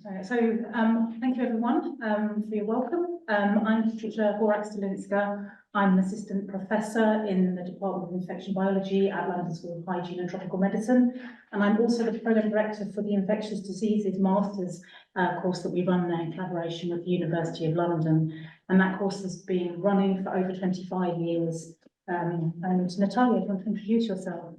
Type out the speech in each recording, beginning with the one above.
Thank you everyone for your welcome. I'm Patricia Gorak-Stolinska. I'm an assistant professor in the Department of Infection Biology at London School of Hygiene and Tropical Medicine, and I'm also the program director for the Infectious Diseases Masters course that we run there in collaboration with the University of London. And that course has been running for over 25 years. And Natalia, do you want to introduce yourself?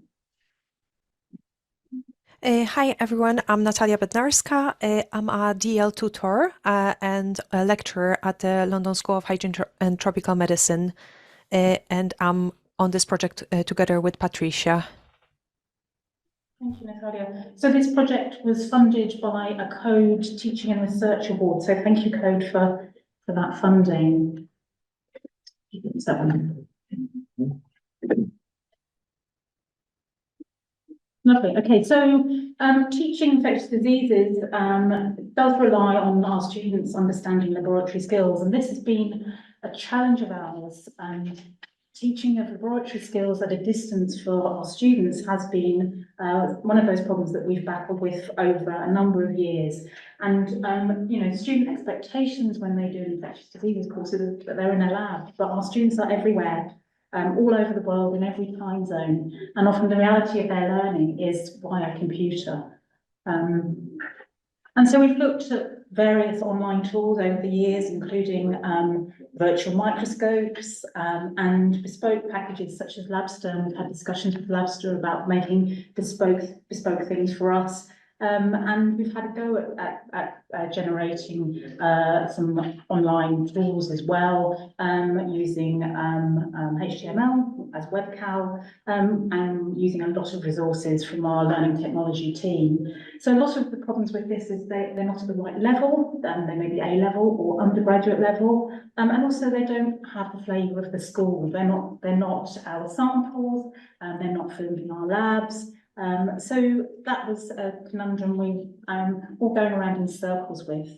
Hi everyone, I'm Natalia Bednarska. I'm a DL tutor and a lecturer at the London School of Hygiene and Tropical Medicine, and I'm on this project together with Patricia. Thank you, Natalia. So this project was funded by a Code Teaching and Research Award. So thank you, Code, for that funding. Lovely. Okay, so teaching infectious diseases does rely on our students understanding laboratory skills, and this has been a challenge of ours. Teaching of laboratory skills at a distance for our students has been one of those problems that we've battled with over a number of years. And you know, student expectations when they do an infectious diseases course is that they're in a lab, but our students are everywhere. All over the world, in every time zone, and often the reality of their learning is via computer. And so we've looked at various online tools over the years, including virtual microscopes and bespoke packages such as Labster. We've had discussions with Labster about making bespoke things for us. And we've had a go at generating some online tools as well, using HTML as webcal, and using a lot of resources from our learning technology team. So a lot of the problems with this is they're not at the right level. They may be A-level or undergraduate level, and also they don't have the flavour of the school. They're not our samples, they're not filmed in our labs. So that was a conundrum we all going around in circles with.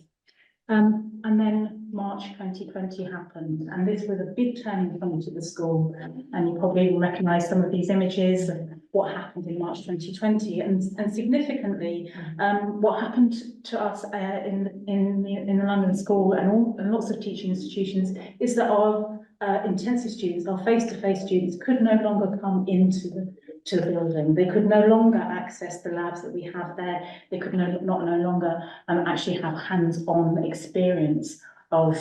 And then March 2020 happened, and this was a big turning point at the school. And you probably will recognise some of these images of what happened in March 2020, and significantly, what happened to us in the London School and lots of teaching institutions is that our intensive students, our face-to-face students, could no longer come into the building. They could no longer access the labs that we have there. They could no longer actually have hands-on experience of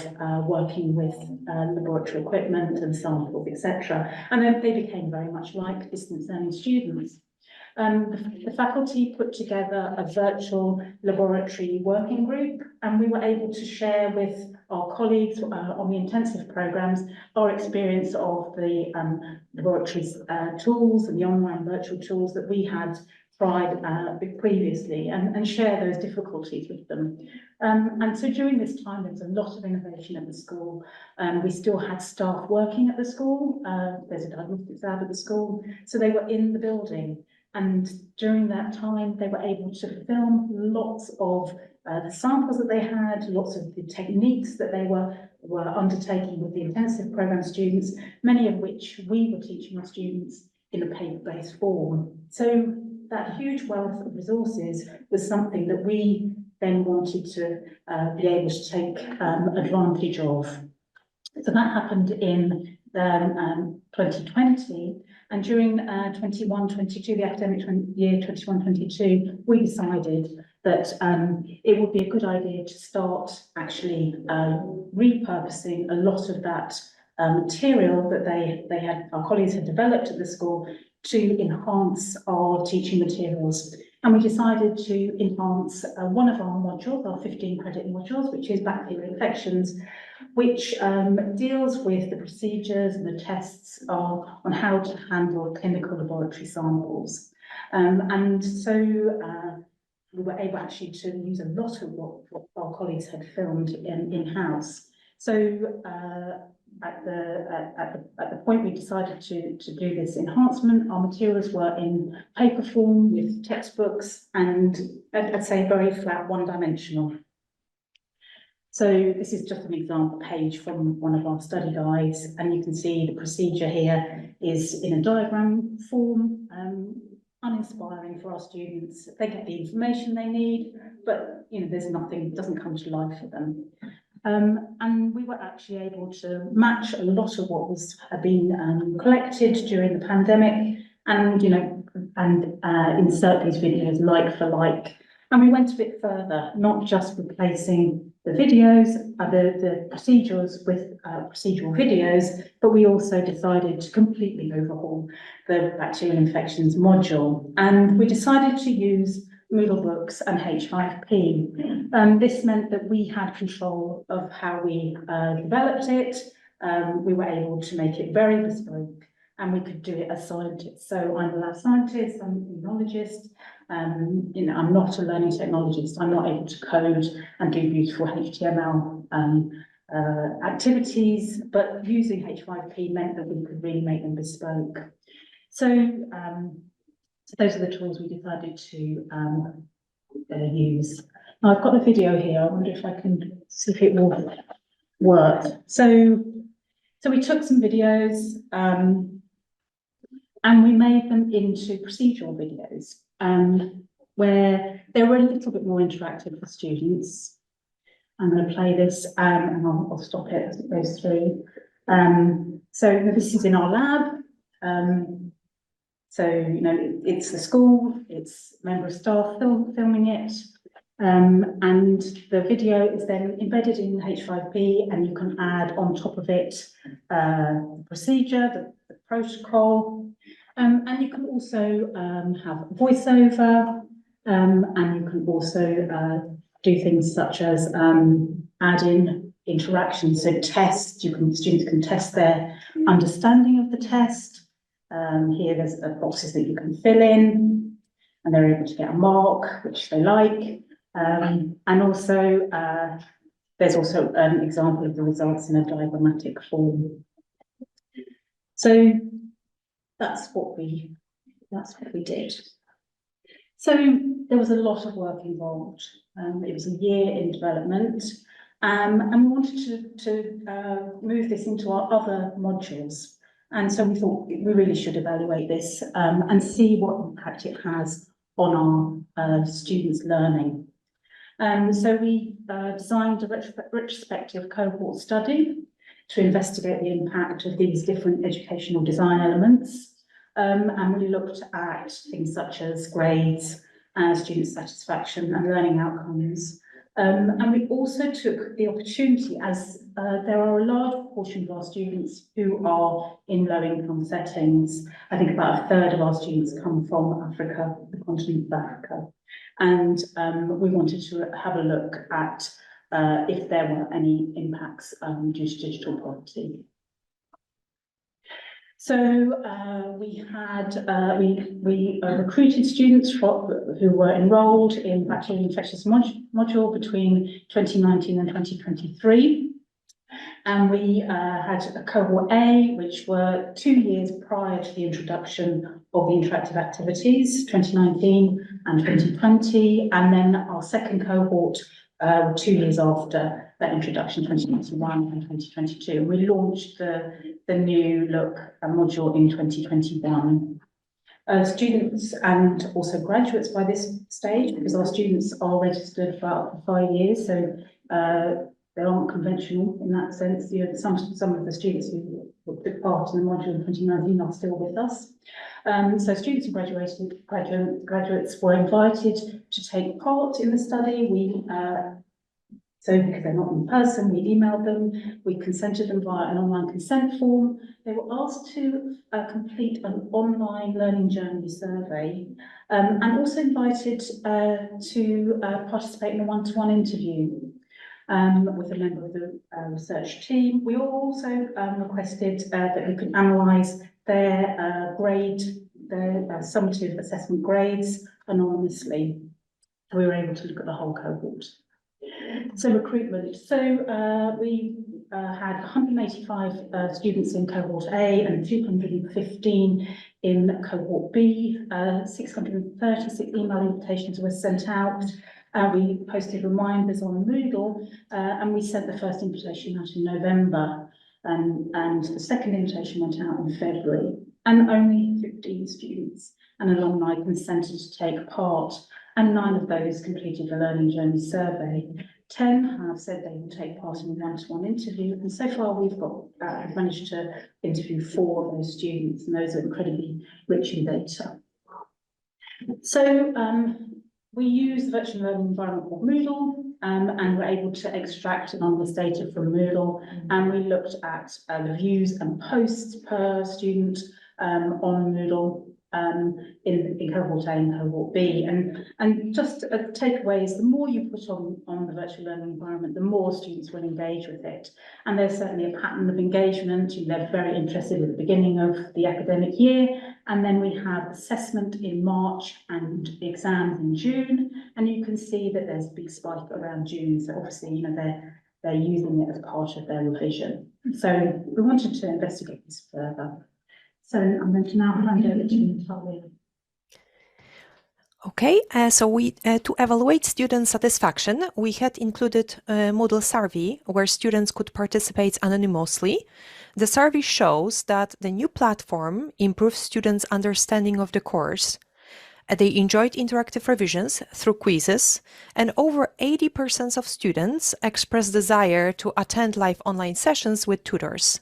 working with laboratory equipment and samples, etc. And then they became very much like distance learning students. The faculty put together a virtual laboratory working group, and we were able to share with our colleagues on the intensive programs our experience of the laboratory tools and the online virtual tools that we had tried previously, and share those difficulties with them. And so during this time, there was a lot of innovation at the school. We still had staff working at the school. There's a diagnostics lab at the school, so they were in the building. And during that time, they were able to film lots of the samples that they had, lots of the techniques that they were undertaking with the intensive program students, many of which we were teaching our students in a paper-based form. So that huge wealth of resources was something that we then wanted to be able to take advantage of. So that happened in 2020, and during 21-22, the academic year 21-22, we decided that it would be a good idea to start actually repurposing a lot of that material that our colleagues had developed at the school to enhance our teaching materials. And we decided to enhance one of our modules, our 15-credit modules, which is bacterial infections, which deals with the procedures and the tests on how to handle clinical laboratory samples. And so we were able actually to use a lot of what our colleagues had filmed in-house. So at the point we decided to do this enhancement, our materials were in paper form with textbooks and I'd say very flat, one-dimensional. So this is just an example page from one of our study guides, and you can see the procedure here is in a diagram form, uninspiring for our students. They get the information they need, but you know, there's nothing, doesn't come to life for them. And we were actually able to match a lot of what was being collected during the pandemic, and you know, and insert these videos like for like. And we went a bit further, not just replacing the videos, the procedures with procedural videos, but we also decided to completely overhaul the bacterial infections module. And we decided to use Moodle books and H5P. This meant that we had control of how we developed it. We were able to make it very bespoke, and we could do it as scientists. So I'm a lab scientist, I'm an immunologist. You know, I'm not a learning technologist. I'm not able to code and do beautiful HTML activities, but using H5P meant that we could really make them bespoke. So, so those are the tools we decided to use. Now I've got a video here. I wonder if I can see if it will work. So we took some videos and we made them into procedural videos where they were a little bit more interactive for students. I'm going to play this and I'll stop it as it goes through. So this is in our lab. So, you know, it's the school, it's a member of staff filming it. And the video is then embedded in H5P, and you can add on top of it the procedure, the protocol. And you can also have voiceover, and you can also do things such as add in interactions. So students can test their understanding of the test. Here there's boxes that you can fill in, and they're able to get a mark, which they like. And also there's also an example of the results in a diagrammatic form. So that's what we did. So there was a lot of work involved. It was a year in development, and we wanted to move this into our other modules. And so we thought we really should evaluate this and see what impact it has on our students' learning. So we designed a retrospective cohort study to investigate the impact of these different educational design elements. And we looked at things such as grades, student satisfaction and learning outcomes. And we also took the opportunity, as there are a large proportion of our students who are in low-income settings. I think about a third of our students come from Africa, the continent of Africa. And we wanted to have a look at if there were any impacts due to digital poverty. So we recruited students who were enrolled in bacterial infectious module between 2019 and 2023. And we had a cohort A, which were 2 years prior to the introduction of the interactive activities, 2019 and 2020. And then our second cohort 2 years after that introduction, 2021 and 2022. And we launched the new look module in 2021. Students and also graduates by this stage, because our students are registered for up to 5 years, so they aren't conventional in that sense. You know, some of the students who took part in the module in 2019 are still with us. So students and graduates were invited to take part in the study. So because they're not in person, we emailed them, we consented them via an online consent form. They were asked to complete an online learning journey survey, and also invited to participate in a one-to-one interview with a member of the research team. We also requested that we could analyse their their summative assessment grades anonymously. We were able to look at the whole cohort. So recruitment. So we had 185 students in cohort A and 215 in cohort B. 636 email invitations were sent out. We posted reminders on Moodle, and we sent the first invitation out in November, and the second invitation went out in February. And only 15 students and alumni consented to take part. and 9 of those completed the Learning Journey survey. 10 have said they will take part in a one-to-one interview, and so far we've managed to interview 4 of those students, and those are incredibly rich in data. So we use the virtual learning environment called Moodle, and we're able to extract anonymous data from Moodle, and we looked at the views and posts per student on Moodle in cohort A and cohort B. And just a takeaway is the more you put on the virtual learning environment, the more students will engage with it. And there's certainly a pattern of engagement. They're very interested at the beginning of the academic year. And then we have assessment in March and exams in June. And you can see that there's a big spike around June. So obviously, you know, they're using it as part of their revision. So we wanted to investigate this further. So I'm going to now hand over to Natalia. Okay, so we to evaluate student satisfaction, we had included a Moodle survey where students could participate anonymously. The survey shows that the new platform improves students' understanding of the course. They enjoyed interactive revisions through quizzes, and over 80% of students expressed desire to attend live online sessions with tutors.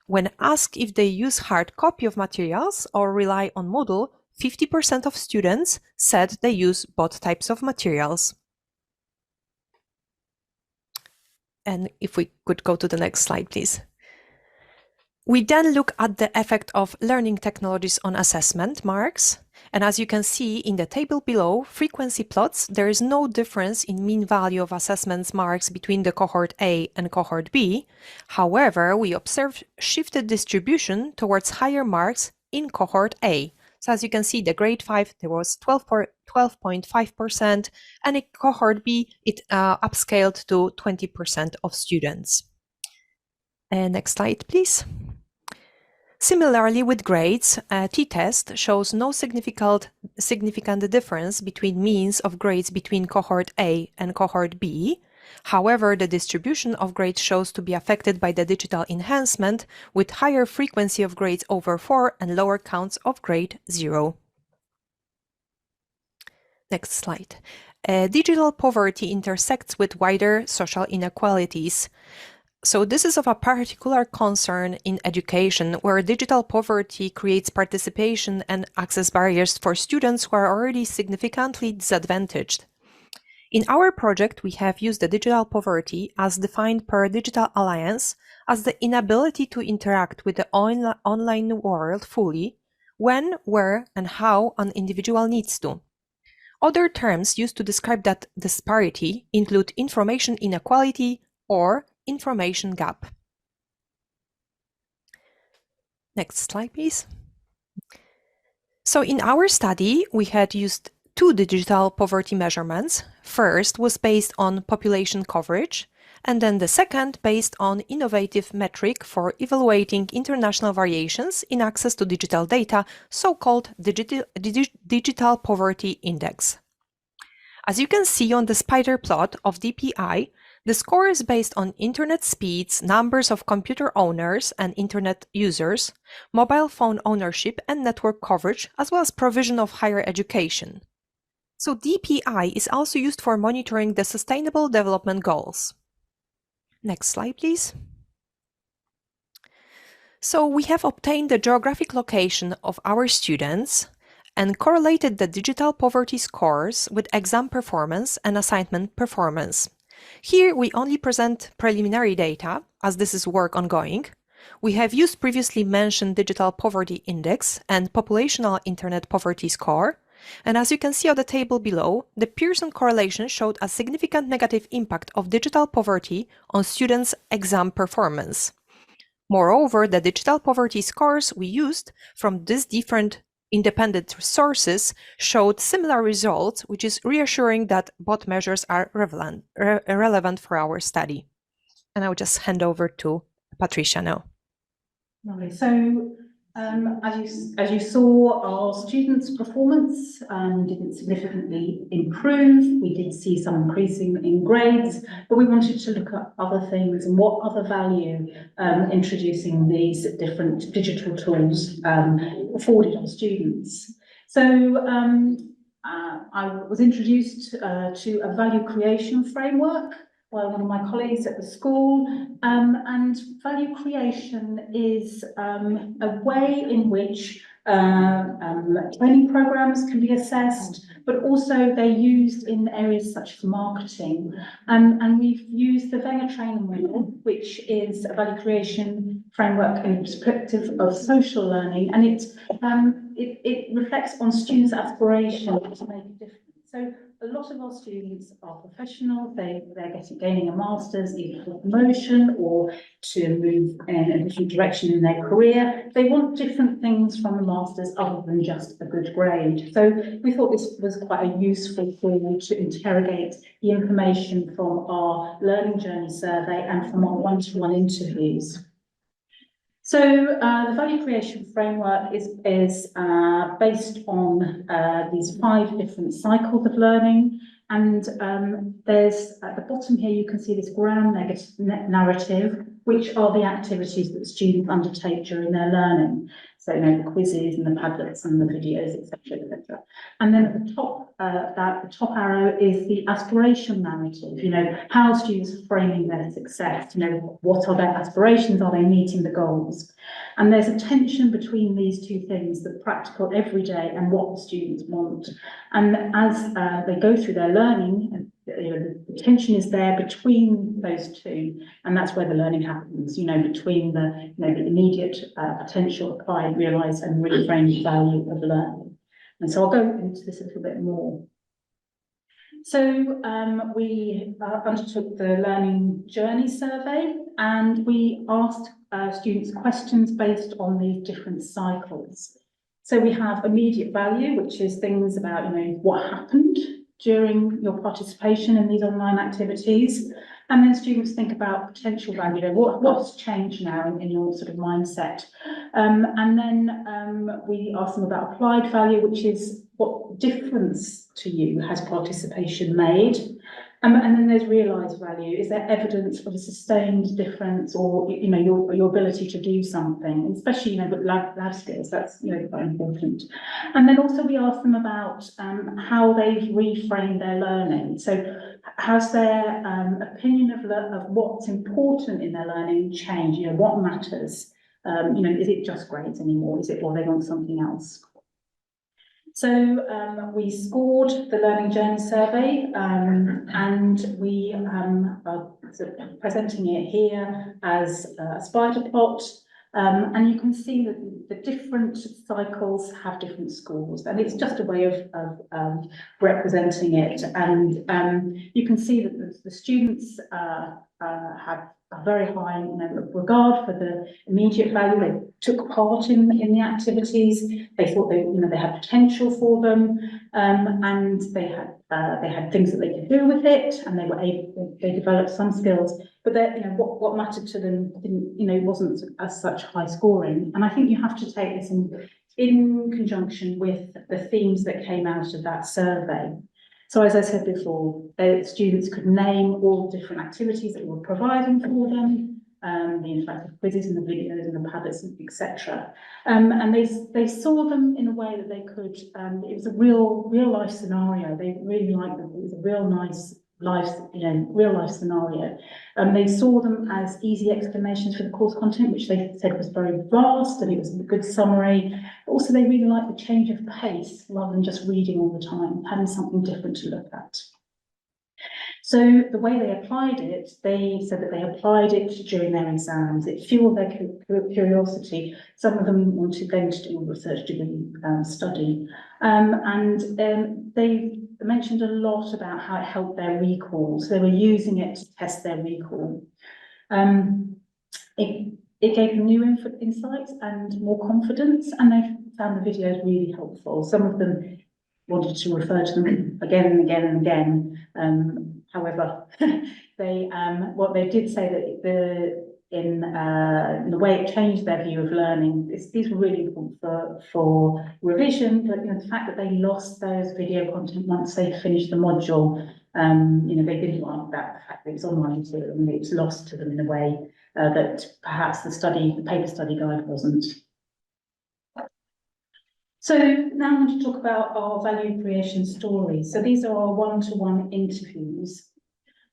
When asked if they use hard copy of materials or rely on Moodle, 50% of students said they use both types of materials. And if we could go to the next slide, please. We then look at the effect of learning technologies on assessment marks. And as you can see in the table below, frequency plots, there is no difference in mean value of assessments marks between the cohort A and cohort B. However, we observed shifted distribution towards higher marks in cohort A. So as you can see, the grade 5, there was 12.5%, and in cohort B, it upscaled to 20% of students. Next slide, please. Similarly, with grades, t-test shows no significant difference between means of grades between cohort A and cohort B. However, the distribution of grades shows to be affected by the digital enhancement, with higher frequency of grades over 4 and lower counts of grade 0. Next slide. Digital poverty intersects with wider social inequalities. So this is of a particular concern in education, where digital poverty creates participation and access barriers for students who are already significantly disadvantaged. In our project, we have used the digital poverty as defined per Digital Alliance as the inability to interact with the online world fully, when, where, and how an individual needs to. Other terms used to describe that disparity include information inequality or information gap. Next slide, please. So in our study, we had used 2 digital poverty measurements. First was based on population coverage, and then the second based on innovative metric for evaluating international variations in access to digital data, so-called digital poverty index. As you can see on the spider plot of DPI, the score is based on internet speeds, numbers of computer owners and internet users, mobile phone ownership and network coverage, as well as provision of higher education. So DPI is also used for monitoring the Sustainable Development Goals. Next slide, please. So we have obtained the geographic location of our students and correlated the digital poverty scores with exam performance and assignment performance. Here we only present preliminary data, as this is work ongoing. We have used previously mentioned digital poverty index and populational internet poverty score. And as you can see on the table below, the Pearson correlation showed a significant negative impact of digital poverty on students' exam performance. Moreover, the digital poverty scores we used from these different independent sources showed similar results, which is reassuring that both measures are relevant for our study. And I'll just hand over to Patricia now. Lovely. So, as you saw, our students' performance didn't significantly improve. We did see some increasing in grades, but we wanted to look at other things and what other value introducing these different digital tools afforded our students. So I was introduced to a value creation framework by one of my colleagues at the school, and value creation is a way in which training programs can be assessed, but also they're used in areas such as marketing. And we've used the Wenger trainer model, which is a value creation framework in the perspective of social learning, and it reflects on students' aspiration to make a difference. So a lot of our students are professional, they're gaining a master's, either for promotion or to move in a different direction in their career. They want different things from the masters other than just a good grade. So we thought this was quite a useful tool to interrogate the information from our learning journey survey and from our one-to-one interviews. So the value creation framework is based on these 5 different cycles of learning, and there's at the bottom here you can see this ground narrative, which are the activities that students undertake during their learning. So the quizzes and the Padlets and the videos, etc., etc. And then at the top, the top arrow is the aspiration narrative. How students are framing their success. What are their aspirations? Are they meeting the goals? And there's a tension between these two things, the practical everyday and what the students want. And as they go through their learning, the tension is there between those two, and that's where the learning happens. Between the the immediate potential, applied, realised, and reframed value of learning. And so I'll go into this a little bit more. So we undertook the learning journey survey, and we asked students questions based on these different cycles. So we have immediate value, which is things about what happened during your participation in these online activities. And then students think about potential value, what's changed now in your sort of mindset. And then we ask them about applied value, which is what difference to you has participation made. And then there's realised value. Is there evidence of a sustained difference, or your ability to do something, especially with lab skills? That's very important. And then also we ask them about how they've reframed their learning. So has their opinion of what's important in their learning changed? What matters? Is it just grades anymore? Or they want something else? So we scored the learning journey survey, and we are presenting it here as a spider plot. And you can see that the different cycles have different scores, and it's just a way of representing it. And you can see that the students have a very high regard for the immediate value. They took part in the activities. They thought they had potential for them, and they had things that they could do with it, and they developed some skills. But what mattered to them wasn't as such high scoring. And I think you have to take this in conjunction with the themes that came out of that survey. So as I said before, students could name all the different activities that we were providing for them, the interactive quizzes and the videos and the Padlets, etc. And they saw them in a way that they could. It was a real life scenario. They really liked them. It was a real nice real life scenario. They saw them as easy explanations for the course content, which they said was very vast and it was a good summary. Also, they really liked the change of pace rather than just reading all the time, having something different to look at. So the way they applied it, they said that they applied it during their exams. It fueled their curiosity. Some of them wanted then to do a research degree study. And they mentioned a lot about how it helped their recall. So they were using it to test their recall. It gave them new insights and more confidence, and they found the videos really helpful. Some of them wanted to refer to them again and again and again. However, they did say that in the way it changed their view of learning, these were really important for revision, but the fact that they lost those video content once they finished the module, they didn't like that, the fact that it was online to them, and it was lost to them in a way that perhaps the paper study guide wasn't. So now I'm going to talk about our value creation stories. So these are our one-to-one interviews.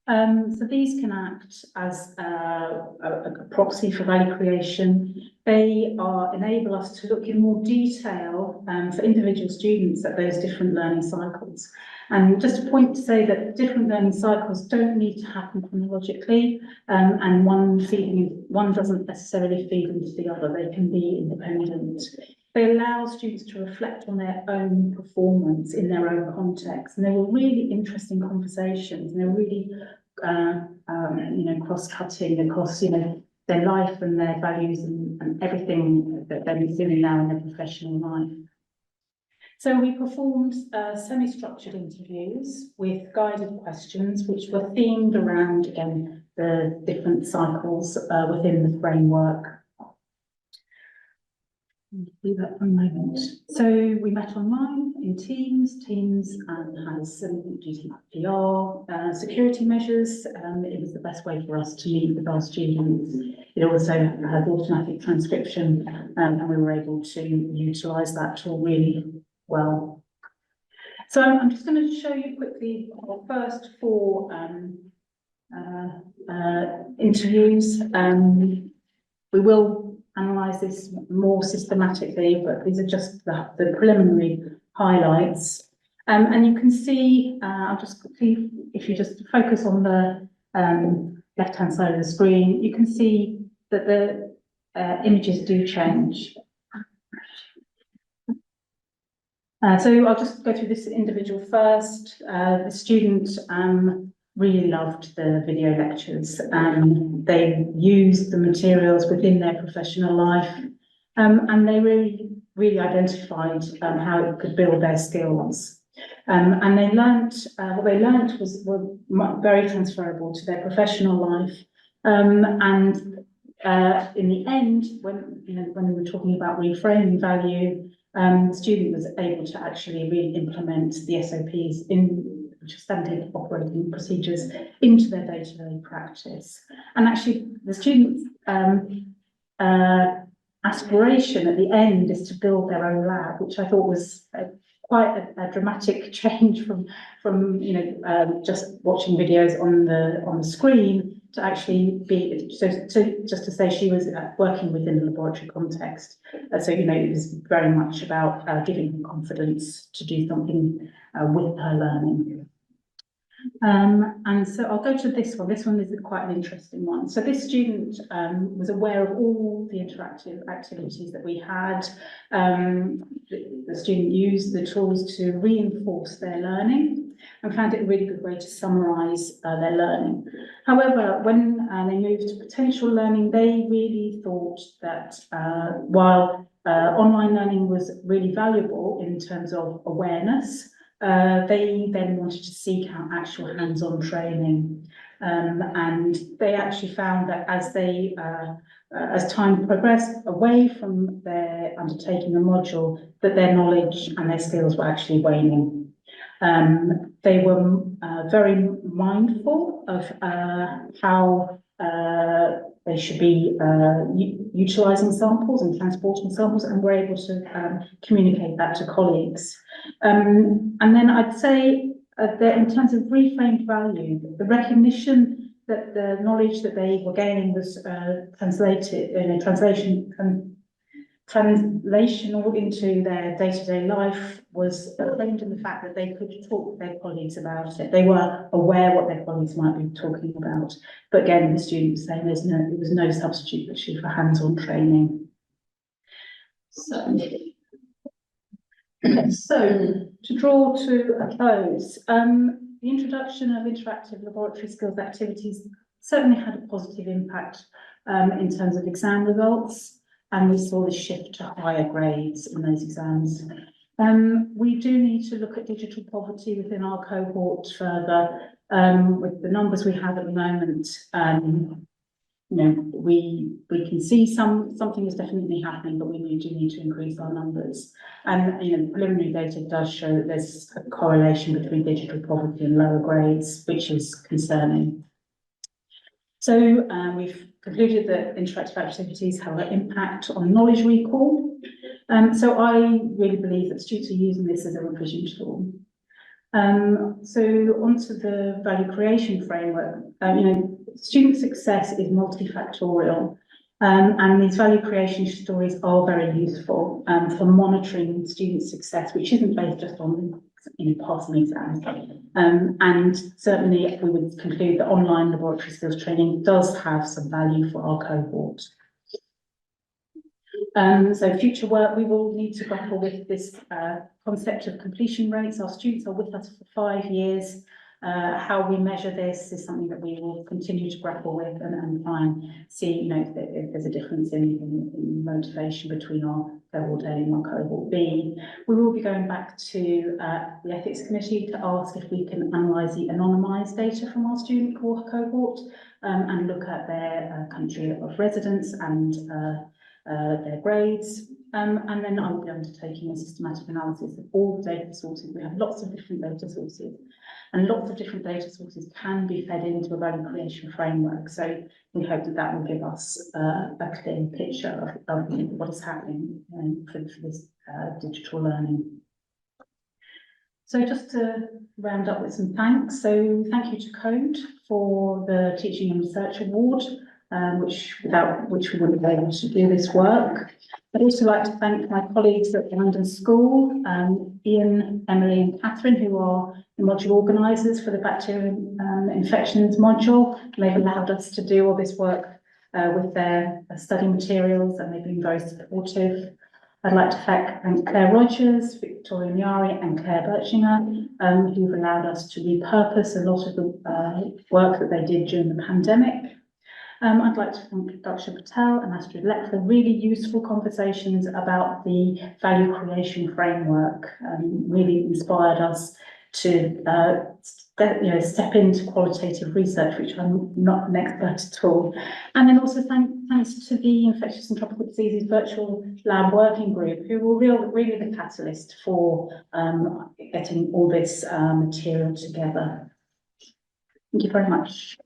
So these can act as a proxy for value creation. They enable us to look in more detail for individual students at those different learning cycles. And just a point to say that different learning cycles don't need to happen chronologically, and one doesn't necessarily feed into the other. They can be independent. They allow students to reflect on their own performance in their own context, and they were really interesting conversations. And they're really, cross-cutting across, their life and their values and everything that they're doing now in their professional life. So we performed semi-structured interviews with guided questions, which were themed around, again, the different cycles within the framework. Do that for a moment. So we met online in Teams. Teams has some GDPR security measures. It was the best way for us to meet with our students. It also had automatic transcription, and we were able to utilise that tool really well. So I'm just going to show you quickly our first 4 interviews. We will analyse this more systematically, but these are just the preliminary highlights. And you can see, I'll just quickly, if you just focus on the left-hand side of the screen, you can see that the images do change. So I'll just go through this individual first. The student really loved the video lectures. They used the materials within their professional life, and they really identified how it could build their skills. And they learnt, what they learnt were very transferable to their professional life. And in the end, when we were talking about reframing value, the student was able to actually really implement the SOPs which are standard operating procedures, into their day-to-day practice. And actually, the students' aspiration at the end is to build their own lab, which I thought was quite a dramatic change from just watching videos on the screen to actually be just to say she was working within a laboratory context. So it was very much about giving her confidence to do something with her learning. And so I'll go to this one. This one is quite an interesting one. So this student was aware of all the interactive activities that we had. The student used the tools to reinforce their learning and found it a really good way to summarise their learning. However, when they moved to potential learning, they really thought that while online learning was really valuable in terms of awareness, they then wanted to seek out actual hands-on training, and they actually found that as time progressed away from their undertaking a module, that their knowledge and their skills were actually waning. They were very mindful of how they should be utilising samples and transporting samples, and were able to communicate that to colleagues. And then I'd say that in terms of reframed value, the recognition that the knowledge that they were gaining was translational into their day-to-day life was framed in the fact that they could talk with their colleagues about it. They were aware what their colleagues might be talking about. But again, the student was saying there was no substitute actually for hands-on training. So to draw to a close, the introduction of interactive laboratory skills activities certainly had a positive impact in terms of exam results, and we saw the shift to higher grades in those exams. We do need to look at digital poverty within our cohort further. With the numbers we have at the moment, we can see something is definitely happening, but we do need to increase our numbers. And preliminary data does show that there's a correlation between digital poverty and lower grades, which is concerning. So we've concluded that interactive activities have an impact on knowledge recall. So I really believe that students are using this as a revision tool. So onto the value creation framework. Student success is multifactorial, and these value creation stories are very useful for monitoring student success, which isn't based just on passing exams. And certainly we would conclude that online laboratory skills training does have some value for our cohort. So future work, we will need to grapple with this concept of completion rates. Our students are with us for 5 years. How we measure this is something that we will continue to grapple with and try and see, if there's a difference in motivation between our cohort A and our cohort B. We will be going back to the ethics committee to ask if we can analyse the anonymised data from our student cohort and look at their country of residence and their grades, and then I will be undertaking a systematic analysis of all the data sources. We have lots of different data sources, and lots of different data sources can be fed into a value creation framework. So we hope that that will give us a clear picture of what is happening for this digital learning. So just to round up with some thanks. So thank you to Code for the Teaching and Research Award, without which we wouldn't be able to do this work. I'd also like to thank my colleagues at the London School, Ian, Emily and Catherine, who are the module organisers for the bacterial infections module. They've allowed us to do all this work with their study materials, and they've been very supportive. I'd like to thank Claire Rogers, Victoria Nyari and Claire Birchinger, who've allowed us to repurpose a lot of the work that they did during the pandemic. I'd like to thank Dr. Patel and Astrid Leck for really useful conversations about the value creation framework. Really inspired us to step into qualitative research, which I'm not an expert at all. And then also thanks to the Infectious and Tropical Diseases Virtual Lab Working Group, who were really the catalyst for getting all this material together. Thank you very much.